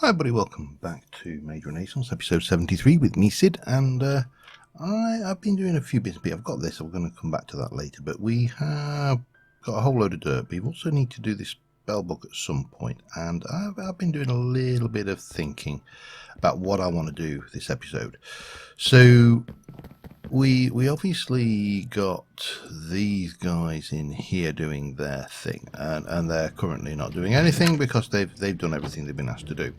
Hi everybody, welcome back to Mage Renaissance, episode 73 with me, Sid, and I've been doing a few bits. I've got this, I'm going to come back to that later, but we have got a whole load of dirt. We also need to do this spell book at some point, and I've been doing a little bit of thinking about what I want to do this episode. So we obviously got these guys in here doing their thing, and they're currently not doing anything because they've done everything they've been asked to do.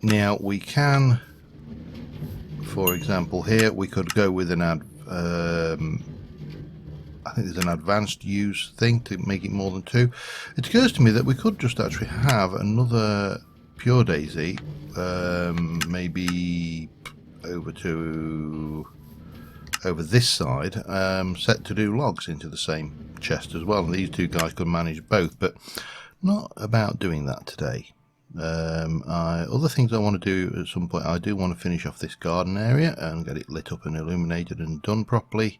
Now we can, for example, here we could go with an I think there's an advanced use thing to make it more than 2. It occurs to me that we could just actually have another pure daisy, maybe over this side, set to do logs into the same chest as well. And these two guys could manage both, but not about doing that today. Other things I want to do at some point, I do want to finish off this garden area and get it lit up and illuminated and done properly.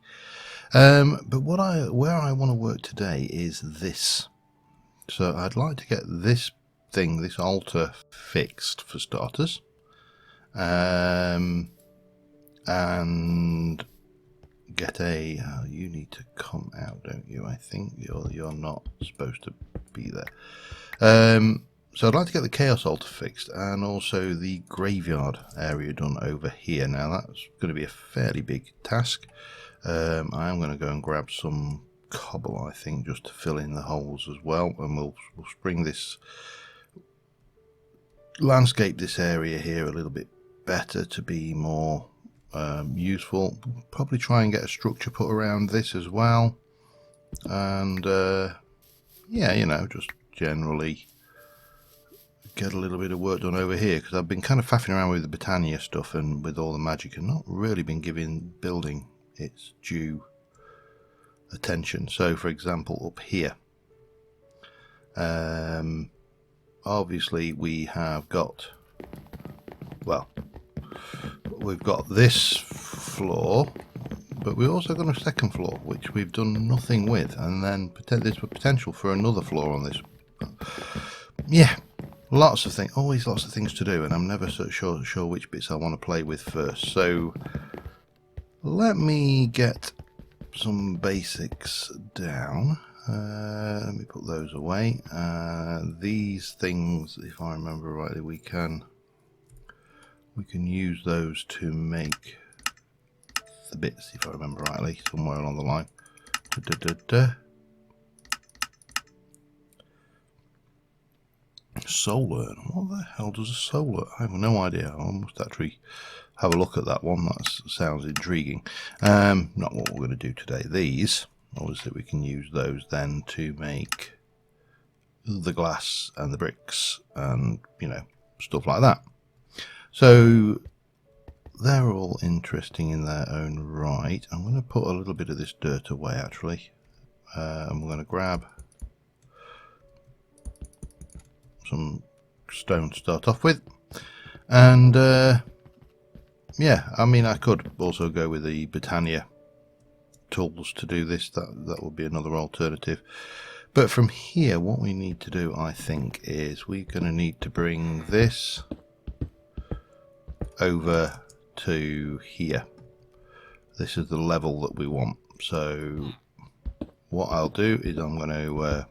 But where I want to work today is this. So I'd like to get this thing, this altar, fixed for starters. And get a you need to come out, don't you? I think you're not supposed to be there. So I'd like to get the chaos altar fixed and also the graveyard area done over here. Now that's going to be a fairly big task. I am going to go and grab some cobble, I think, just to fill in the holes as well, and we'll spring this landscape, this area here, a little bit better to be more useful. Probably try and get a structure put around this as well, and yeah, you know, just generally get a little bit of work done over here, because I've been kind of faffing around with the Britannia stuff and with all the magic and not really been giving building its due attention. So for example, up here, obviously we have got, well, we've got this floor, but we've also got a second floor which we've done nothing with, and then there's potential for another floor on this. Yeah, lots of things, always lots of things to do, and I'm never so sure which bits I want to play with first. So let me get some basics down. Let me put those away. These things, if I remember rightly, we can use those to make the bits, if I remember rightly, somewhere along the line. Solar. What the hell does a solar? I have no idea. I must actually have a look at that one. That sounds intriguing. Not what we're going to do today. These, obviously, we can use those then to make the glass and the bricks and, you know, stuff like that. So they're all interesting in their own right. I'm going to put a little bit of this dirt away, actually. I'm going to grab some stone to start off with, and yeah, I mean, I could also go with the Britannia tools to do this. That would be another alternative. But from here, what we need to do, I think, is we're going to need to bring this over to here. This is the level that we want. So what I'll do is I'm going to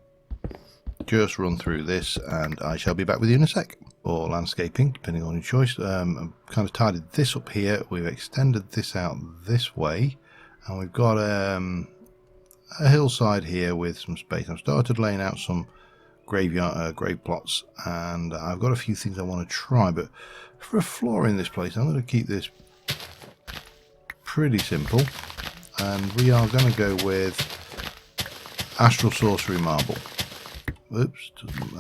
just run through this, and I shall be back with you in a sec. Or landscaping, depending on your choice. I've kind of tidied this up here. We've extended this out this way, and we've got a hillside here with some space. I've started laying out some graveyard grave plots, and I've got a few things I want to try. But for a floor in this place, I'm going to keep this pretty simple, and we are going to go with Astral Sorcery Marble. Oops, doesn't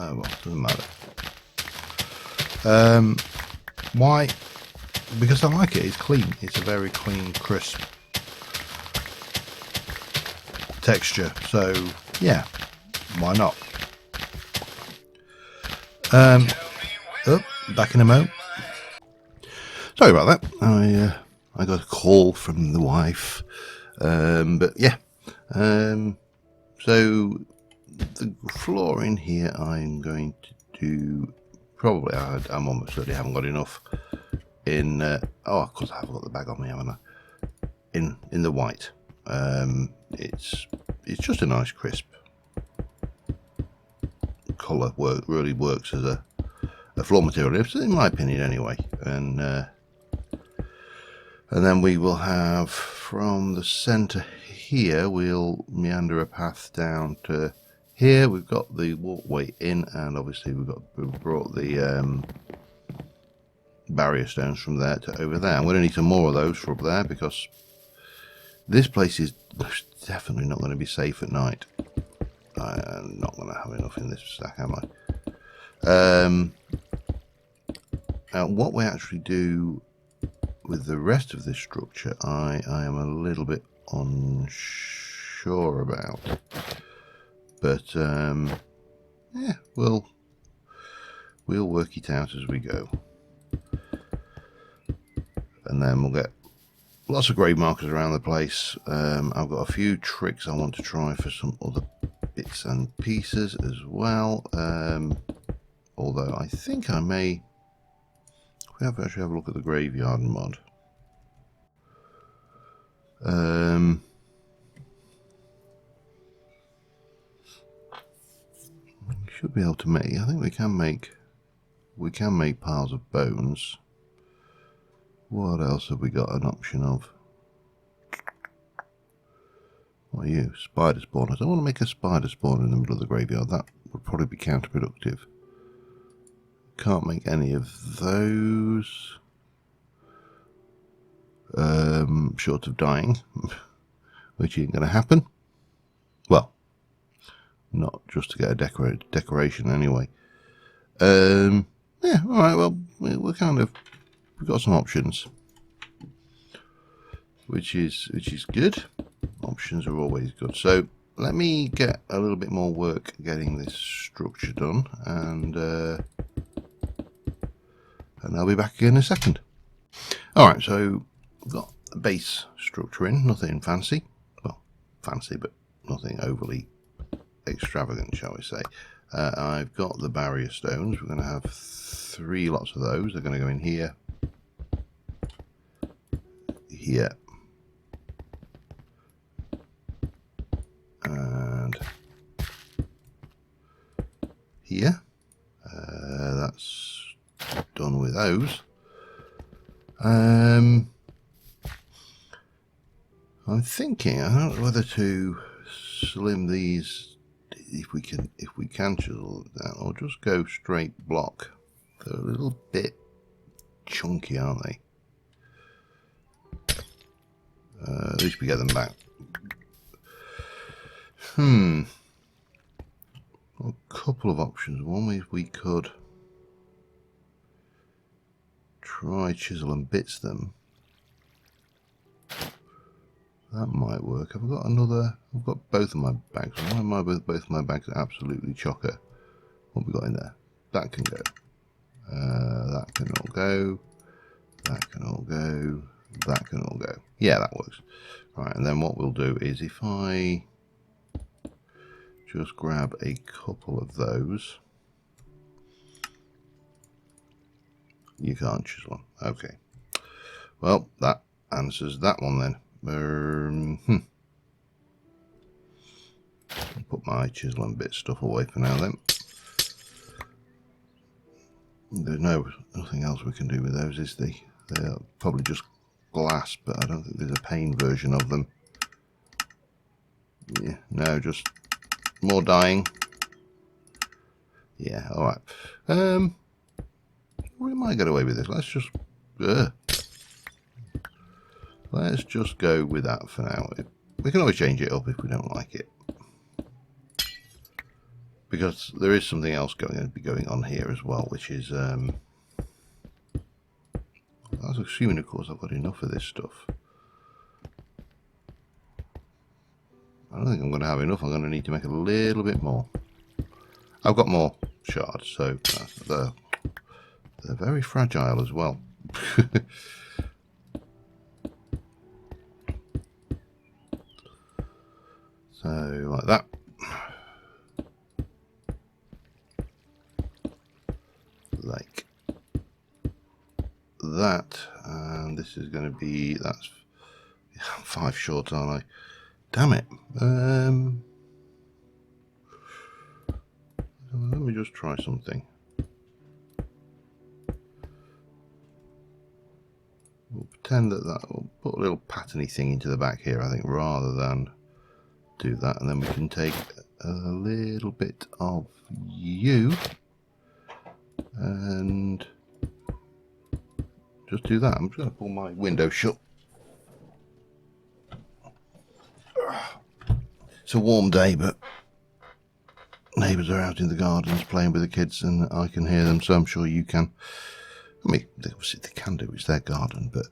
matter. Why? Because I like it. It's clean. It's a very clean, crisp texture. So yeah, why not? Back in a moment. Sorry about that. I got a call from the wife. But yeah. So the floor in here, I'm going to do probably. I'm almost certain I haven't got enough in. Oh, of course I have got the bag on me, haven't I? In the white. It's just a nice crisp colour. Really works as a floor material, in my opinion, anyway. And then we will have from the centre here. We'll meander a path down to here. We've got the walkway in, and obviously we've brought the barrier stones from there to over there. I'm going to need some more of those for up there because this place is definitely not going to be safe at night. I'm not going to have enough in this stack, am I? Now, what we actually do with the rest of this structure, I am a little bit unsure about. But yeah, we'll work it out as we go. And then we'll get lots of grave markers around the place. I've got a few tricks I want to try for some other bits and pieces as well. Although I think I may. We have actually have a look at the graveyard mod. Should be able to make. I think we can make piles of bones. What else have we got an option of? What are you? Spider spawners. I want to make a spider spawn in the middle of the graveyard. That would probably be counterproductive. Can't make any of those. Short of dying, which ain't going to happen. Well, not just to get a decoration anyway. Yeah, all right. Well, we've got some options, which is good. Options are always good. So let me get a little bit more work getting this structure done, and I'll be back again in a second. All right, so we've got a base structure in, nothing fancy. Well, fancy, but nothing overly extravagant, shall we say. I've got the barrier stones. We're going to have 3 lots of those. They're going to go in here, here, and here. That's done with those. I'm thinking, I don't know whether to slim these, if we can chisel it down, or just go straight block. They're a little bit chunky, aren't they? At least we get them back. A couple of options. One, we could try chisel and bits them. That might work. I've got both of my bags. Why am both of my bags are absolutely chocker? What have we got in there? That can go. That can all go. That can all go. That can all go. Yeah, that works. Right, and then what we'll do is if I just grab a couple of those. You can't chisel them. Okay. Well, that answers that one then. I'll put my chisel and bit stuff away for now then. There's nothing else we can do with those, is there? They're probably just glass, but I don't think there's a pane version of them. Yeah, no, just more dying. Yeah, alright. We might get away with this. Let's just go with that for now. We can always change it up if we don't like it, because there is something else going on here as well, which is I was assuming, of course, I've got enough of this stuff. I don't think I'm going to have enough. I'm going to need to make a little bit more. I've got more shards, so they're very fragile as well. So like that. that, and this is going to be, that's 5 short, aren't I? Damn it. Let me just try something. We'll pretend that we'll put a little patterny thing into the back here, I think, rather than do that, and then we can take a little bit of you and just do that. I'm just going to pull my window shut. It's a warm day, but neighbours are out in the gardens playing with the kids, and I can hear them, so I'm sure you can. I mean, obviously they can do, it's their garden, but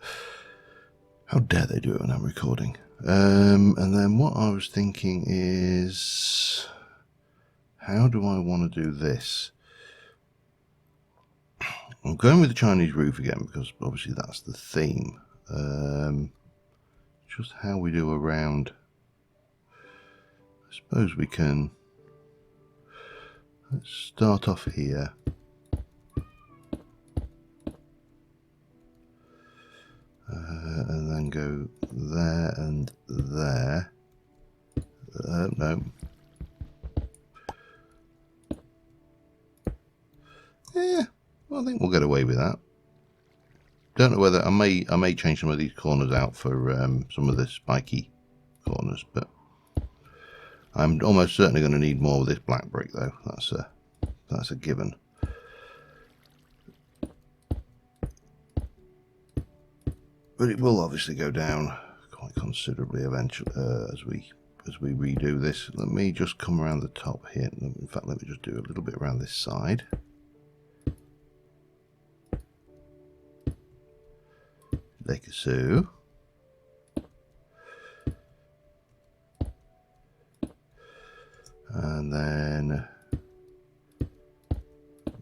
how dare they do it when I'm recording? And then what I was thinking is, how do I want to do this? I'm going with the Chinese roof again, because obviously that's the theme. Just how we do around, I suppose we can, let's start off here. And then go there and there. No. Yeah, well, I think we'll get away with that. Don't know whether I may change some of these corners out for some of the spiky corners, but I'm almost certainly going to need more of this black brick, though. That's a given. But it will obviously go down quite considerably eventually as we redo this. Let me just come around the top here. In fact, let me just do a little bit around this side. Like so. And then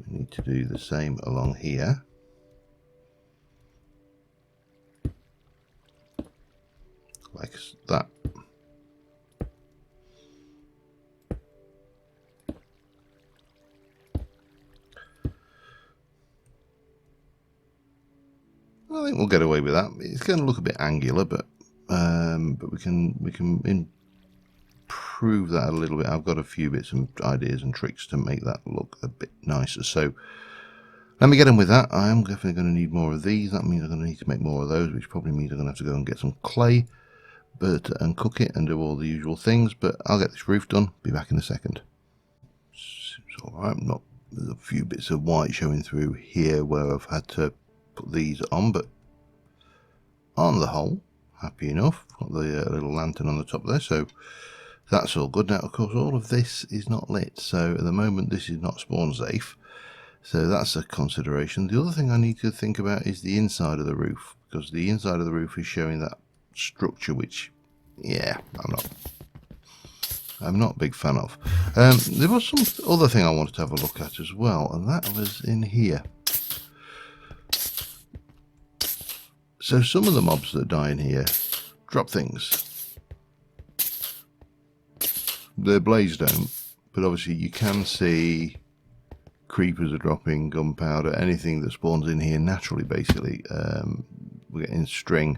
we need to do the same along here. Like that. I think we'll get away with that. It's going to look a bit angular, but we can improve that a little bit. I've got a few bits and ideas and tricks to make that look a bit nicer. So let me get on with that. I am definitely going to need more of these. That means I'm going to need to make more of those, which probably means I'm going to have to go and get some clay, and cook it and do all the usual things. But I'll get this roof done. Be back in a second. Seems all right. There's a few bits of white showing through here where I've had to put these on, but on the whole, happy enough. Got the little lantern on the top there, so that's all good. Now, of course, all of this is not lit, so at the moment this is not spawn safe, so that's a consideration. The other thing I need to think about is the inside of the roof, because the inside of the roof is showing that structure, which, yeah, I'm not a big fan of. There was some other thing I wanted to have a look at as well, and that was in here. So some of the mobs that die in here drop things. The blaze don't, but obviously you can see creepers are dropping, gunpowder, anything that spawns in here naturally, basically. We're getting string,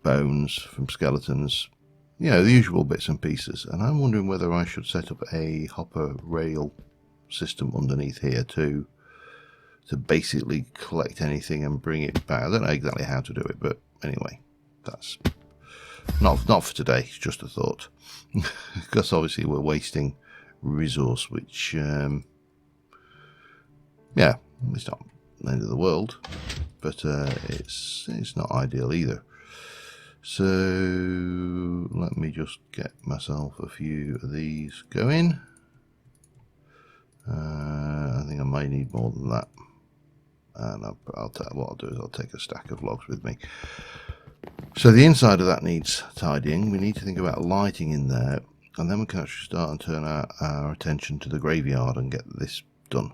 bones from skeletons, you know, the usual bits and pieces. And I'm wondering whether I should set up a hopper rail system underneath here to basically collect anything and bring it back. I don't know exactly how to do it, but anyway, that's not for today. It's just a thought, because obviously we're wasting resource, which yeah, it's not the end of the world, but it's not ideal either. So let me just get myself a few of these going. I think I may need more than that. And what I'll do is I'll take a stack of logs with me. So the inside of that needs tidying. We need to think about lighting in there, and then we can actually start and turn our attention to the graveyard and get this done.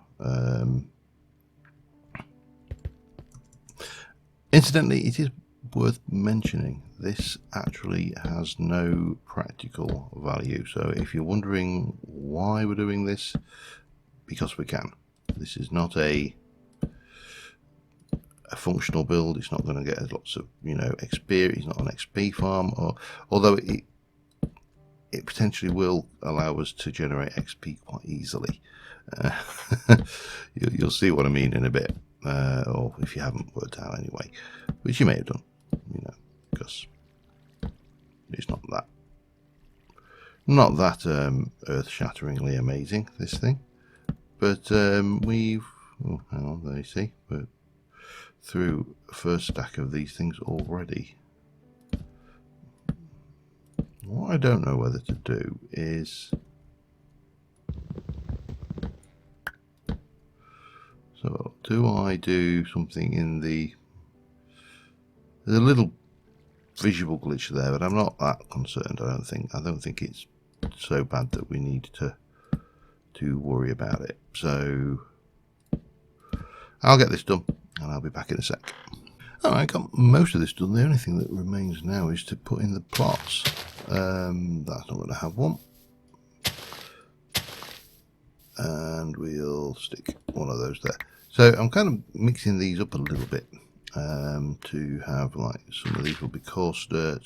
Incidentally, it is worth mentioning, this actually has no practical value. So if you're wondering why we're doing this, because we can. This is not a a functional build. It's not going to get lots of, you know, XP. It's not an XP farm, or although it potentially will allow us to generate XP quite easily. You'll see what I mean in a bit, or if you haven't worked out anyway, which you may have done, you know, because it's not that earth-shatteringly amazing, this thing. But we've, oh, hang on, there you see, we're through the first stack of these things already. What I don't know whether to do is, so do I do something in the, there's a little visual glitch there, but I'm not that concerned. I don't think it's so bad that we need to worry about it. So I'll get this done and I'll be back in a sec. Alright, I got most of this done. The only thing that remains now is to put in the plots. That's not going to have one. And we'll stick one of those there. So I'm kind of mixing these up a little bit to have, like, some of these will be coarse dirt,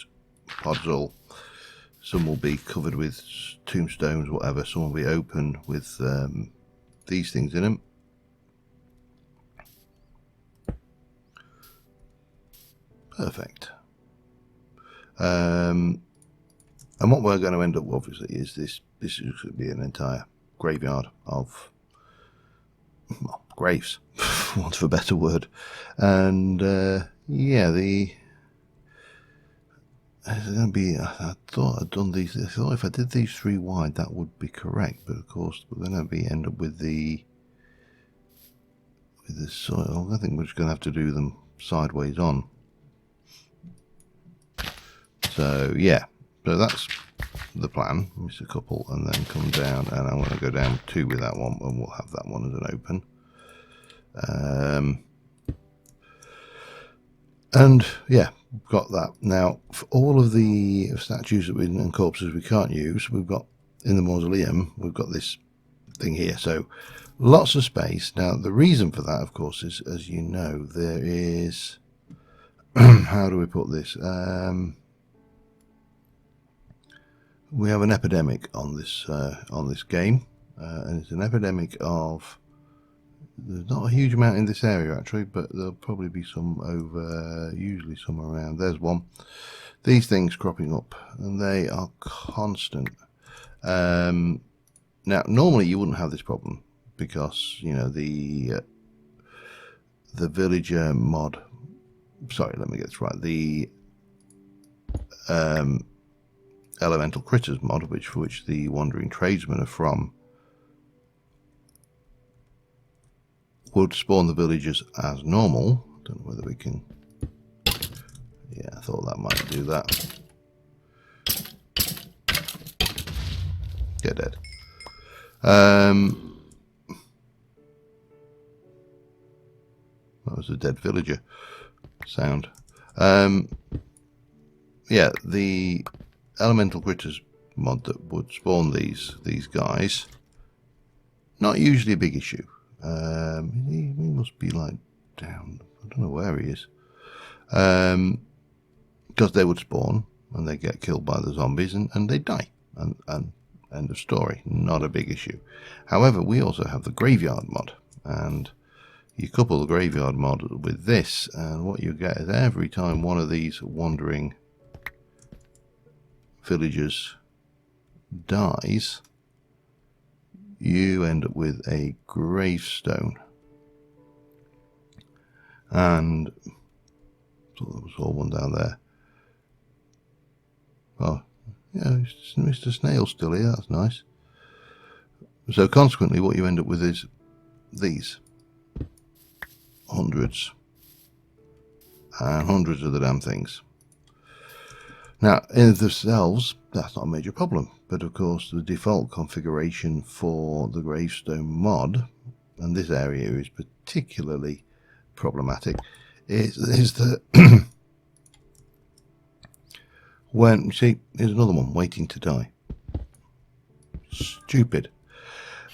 podzol, some will be covered with tombstones, whatever, some will be open with these things in them. Perfect. And what we're going to end up with, obviously, is this is going to be an entire graveyard of, well, graves, for want of a better word. And yeah, there's going to be, I thought I'd done these, I thought if I did these 3 wide that would be correct, but of course we're going to end up with the soil. I think we're just going to have to do them sideways on. So yeah, so that's the plan. Miss a couple and then come down, and I'm going to go down 2 with that one, and we'll have that one as an open. And yeah, got that. Now for all of the statues that and corpses we can't use, we've got in the mausoleum, we've got this thing here, so lots of space. Now the reason for that, of course, is, as you know, there is how do we put this, we have an epidemic on this game, and it's an epidemic of, there's not a huge amount in this area actually, but there'll probably be some over, usually some around. There's one. These things cropping up, and they are constant. Now normally you wouldn't have this problem because, you know, the villager mod, sorry, let me get this right, the elemental critters mod, for which the wandering tradesmen are from, would spawn the villagers as normal. Don't know whether we can, yeah, I thought that might do that. Get dead. That was a dead villager sound. Yeah, the elemental critters mod that would spawn these guys, not usually a big issue. He must be like down, I don't know where he is, because they would spawn and they get killed by the zombies and they die, and end of story, not a big issue. However, we also have the graveyard mod, and you couple the graveyard mod with this, and what you get is every time one of these wandering villagers dies, you end up with a gravestone. And so there was all one down there. Oh, yeah, Mr. Snail's still here, that's nice. So consequently what you end up with is these. Hundreds and hundreds of the damn things. Now, in themselves, that's not a major problem, but of course the default configuration for the gravestone mod, and this area is particularly problematic, is that when, you see, here's another one waiting to die. Stupid.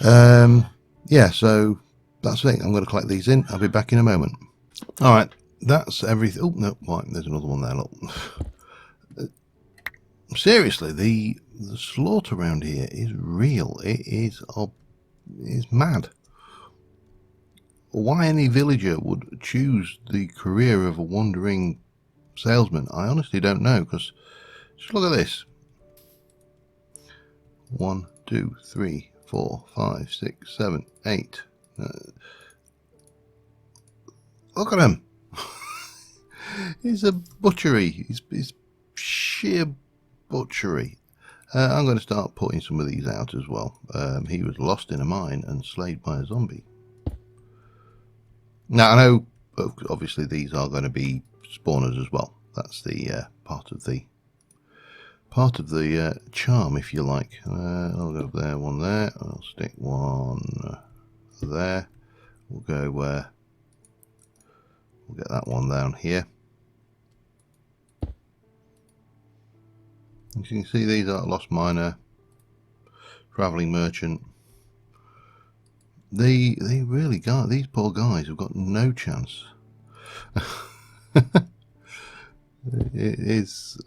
Yeah, so that's the thing. I'm going to collect these in. I'll be back in a moment. Alright, that's everything. Oh, no, right, there's another one there. Look. Seriously, the slaughter around here is real. It is mad. Why any villager would choose the career of a wandering salesman, I honestly don't know, because just look at this. 1, 2, 3, 4, 5, 6, 7, 8. Look at him. It's a butchery. It's sheer butchery. I'm going to start putting some of these out as well. He was lost in a mine and slayed by a zombie. Now I know, obviously, these are going to be spawners as well. That's the part of the charm, if you like. I'll go there, one there. I'll stick one there. We'll go. We'll get that one down here. As you can see, these are lost miner, travelling merchant. They really got, these poor guys have got no chance. It is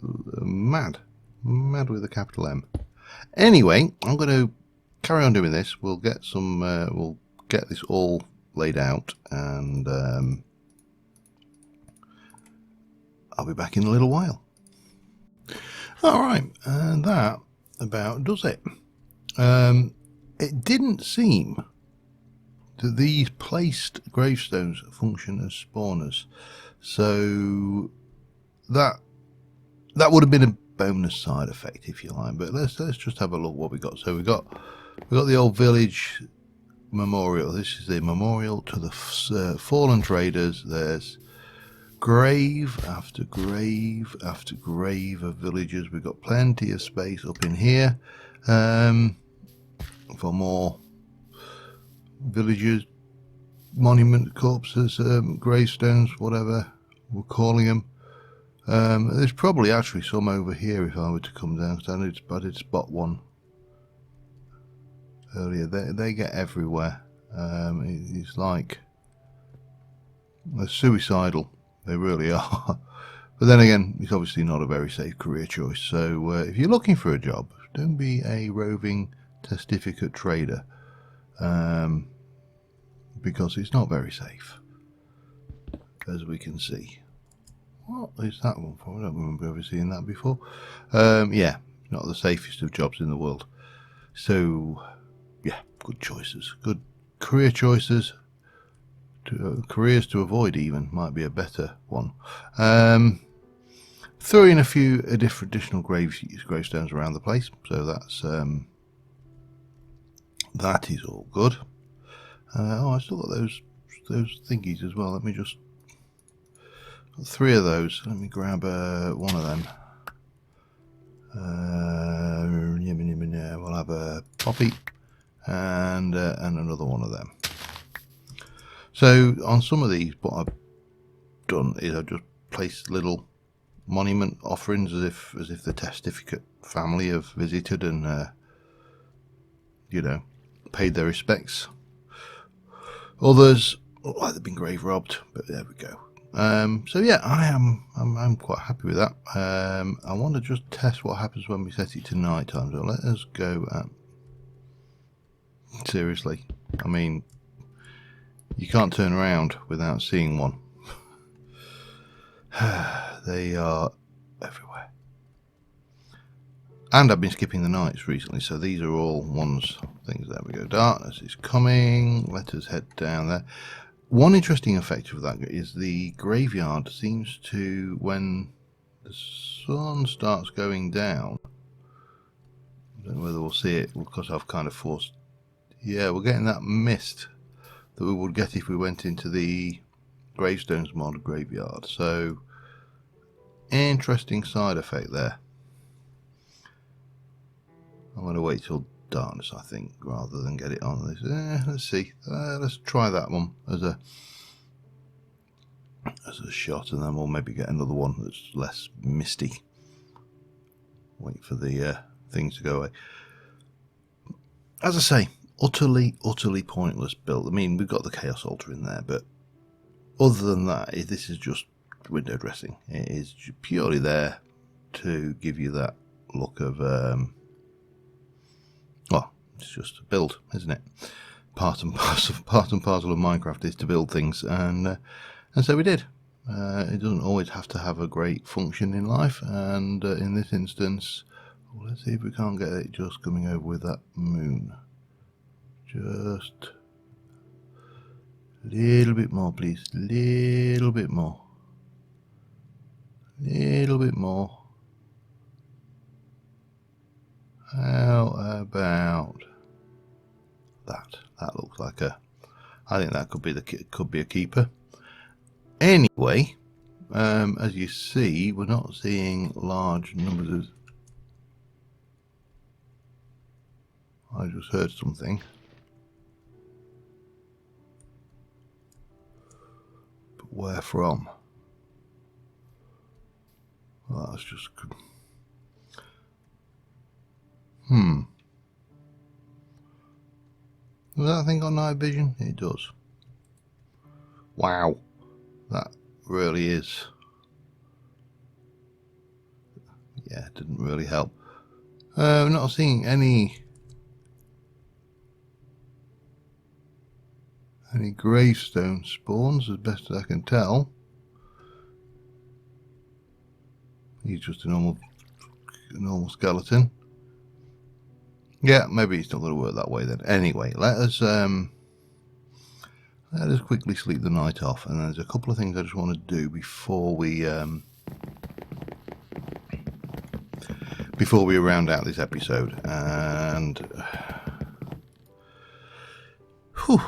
mad with a capital M. Anyway, I'm going to carry on doing this. We'll get some. We'll get this all laid out, and I'll be back in a little while. Alright, and that about does it. It didn't seem that these placed gravestones function as spawners, so that would have been a bonus side effect, if you like. But let's just have a look what we got. So we got the old village memorial. This is the memorial to the fallen traders. There's grave after grave after grave of villagers. We've got plenty of space up in here for more villagers, monument, corpses, gravestones, whatever we're calling them. There's probably actually some over here if I were to come down, because I did spot one earlier. They get everywhere. It's like they're suicidal. They really are. But then again, it's obviously not a very safe career choice. So if you're looking for a job, don't be a roving testificate trader, because it's not very safe, as we can see. What is that one for? I don't remember ever seeing that before. Yeah, not the safest of jobs in the world. So, yeah, good choices. Good career choices. Careers to avoid even might be a better one. Throw in a few additional gravestones around the place, so that's that is all good. Oh, I still got those thingies as well. Let me just got 3 of those. Let me grab one of them. We'll have a poppy and another one of them. So on some of these, what I've done is I've just placed little monument offerings as if the testificate family have visited and you know, paid their respects. Others look like they've been grave robbed, but there we go. So yeah, I'm quite happy with that. I want to just test what happens when we set it to night time. So let us go at, seriously, I mean, you can't turn around without seeing one. They are everywhere. And I've been skipping the nights recently, so these are all things. There we go. Darkness is coming. Let us head down there. One interesting effect of that is the graveyard seems to, when the sun starts going down, I don't know whether we'll see it because I've kind of forced. Yeah, we're getting that mist that we would get if we went into the gravestones mod graveyard. So interesting side effect there. I'm going to wait till darkness, I think, rather than get it on this. Let's see. Let's try that one as a shot, and then we'll maybe get another one that's less misty. Wait for the things to go away. As I say, utterly pointless build. I mean, we've got the Chaos Altar in there, but other than that, this is just window dressing. It is purely there to give you that look of, well, it's just a build, isn't it? Part and parcel of Minecraft is to build things, and so we did. It doesn't always have to have a great function in life, and in this instance, let's see if we can't get it just coming over with that moon. Just a little bit more, please. Little bit more. Little bit more. How about that? That looks like a. I think that could be a keeper. Anyway, as you see, we're not seeing large numbers of. I just heard something. But where from? Well, that's just. Does that thing got night vision? It does. Wow. That really is. Yeah, it didn't really help. We're not seeing any gravestone spawns, as best as I can tell. He's just a normal skeleton. Yeah, maybe it's not going to work that way then. Anyway, let us quickly sleep the night off, and there's a couple of things I just want to do before we round out this episode. And whew,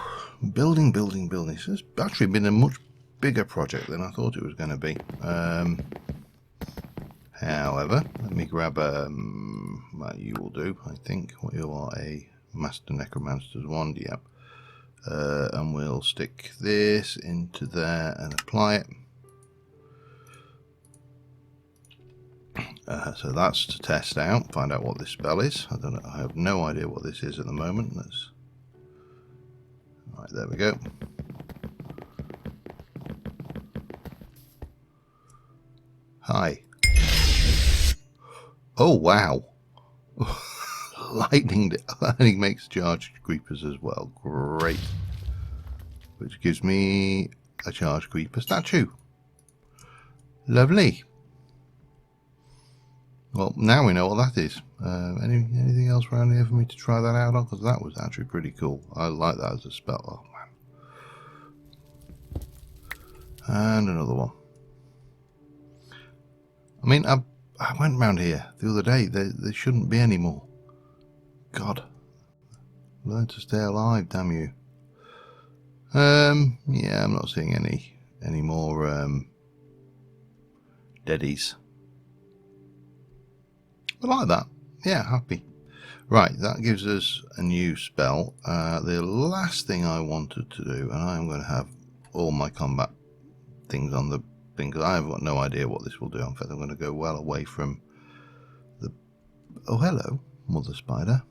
building. It's actually been a much bigger project than I thought it was going to be. However, let me grab well, you will do, I think. You are a Master Necromancer's wand, yep. And we'll stick this into there and apply it. So that's to test out, find out what this spell is. I don't know, I have no idea what this is at the moment. Right, there we go. Hi. Oh wow. Lightning makes charged creepers as well. Great. Which gives me a charged creeper statue. Lovely. Well, now we know what that is. Anything else around here for me to try that out on? Because that was actually pretty cool. I like that as a spell. Oh man. And another one. I mean, I went round here the other day. There shouldn't be any more. God. Learn to stay alive, damn you. Yeah, I'm not seeing any more deadies. I like that. Yeah, happy. Right, that gives us a new spell. The last thing I wanted to do, and I'm going to have all my combat things on the thing, because I've got no idea what this will do. In fact, I'm going to go well away from the... Oh, hello, Mother Spider.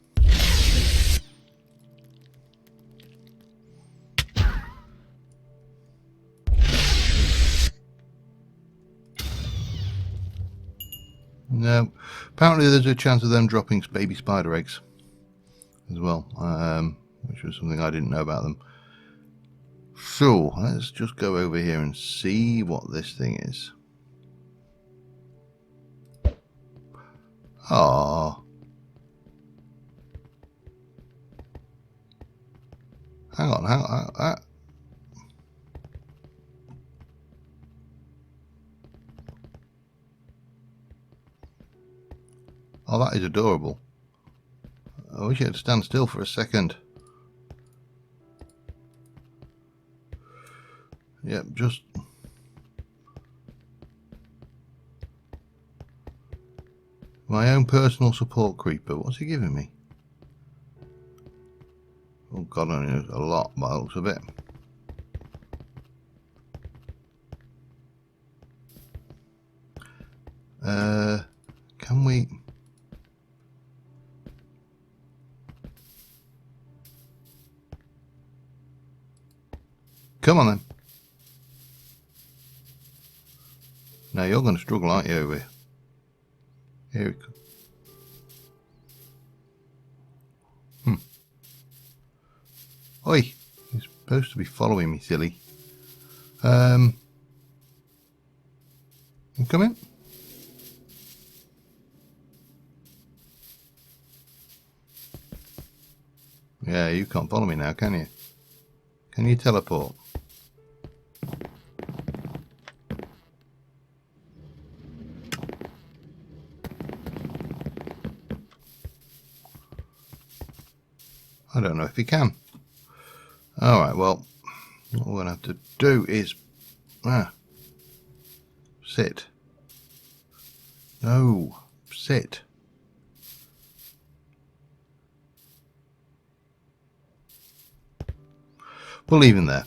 No, apparently there's a chance of them dropping baby spider eggs as well, which was something I didn't know about them. So let's just go over here and see what this thing is. Ah, hang on. Oh, that is adorable. I wish it would stand still for a second. Yep, just... my own personal support creeper. What's he giving me? Oh god, I know a lot by the looks of it. Can we... Come on then. Now you're going to struggle, aren't you, over here? Here we go. Oi! You're supposed to be following me, silly. You come in? Yeah, you can't follow me now, can you? Can you teleport? I don't know if he can. Alright, well, what we're going to have to do is... sit. No, sit. We'll leave him there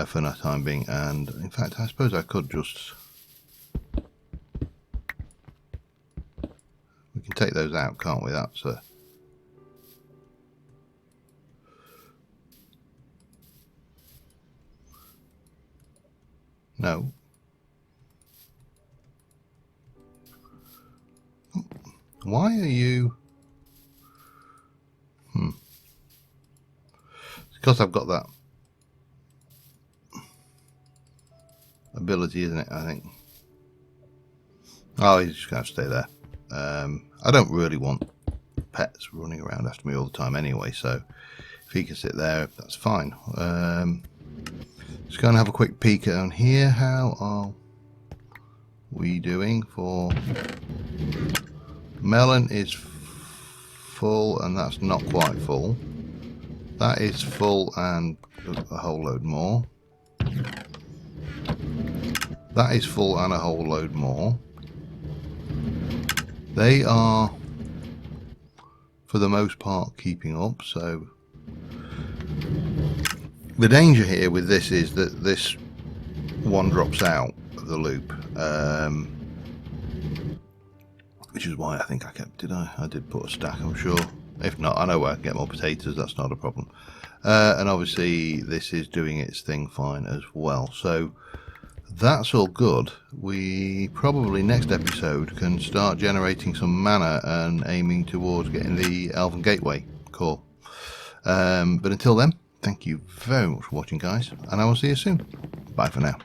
for the time being, and in fact I suppose I could just... We can take those out, can't we? That's a... No. Why are you... It's because I've got that ability, isn't it, I think. Oh, he's just going to stay there. I don't really want pets running around after me all the time anyway, so if he can sit there, that's fine. Just going to have a quick peek on here. How are we doing for... Melon is full, and that's not quite full. That is full and a whole load more. That is full and a whole load more. They are, for the most part, keeping up, so... The danger here with this is that this one drops out of the loop. Which is why I think I kept... Did I? I did put a stack, I'm sure. If not, I know where I can get more potatoes, that's not a problem. And obviously this is doing its thing fine as well. So that's all good. We probably next episode can start generating some mana and aiming towards getting the Elven Gateway core. But until then, thank you very much for watching, guys, and I will see you soon. Bye for now.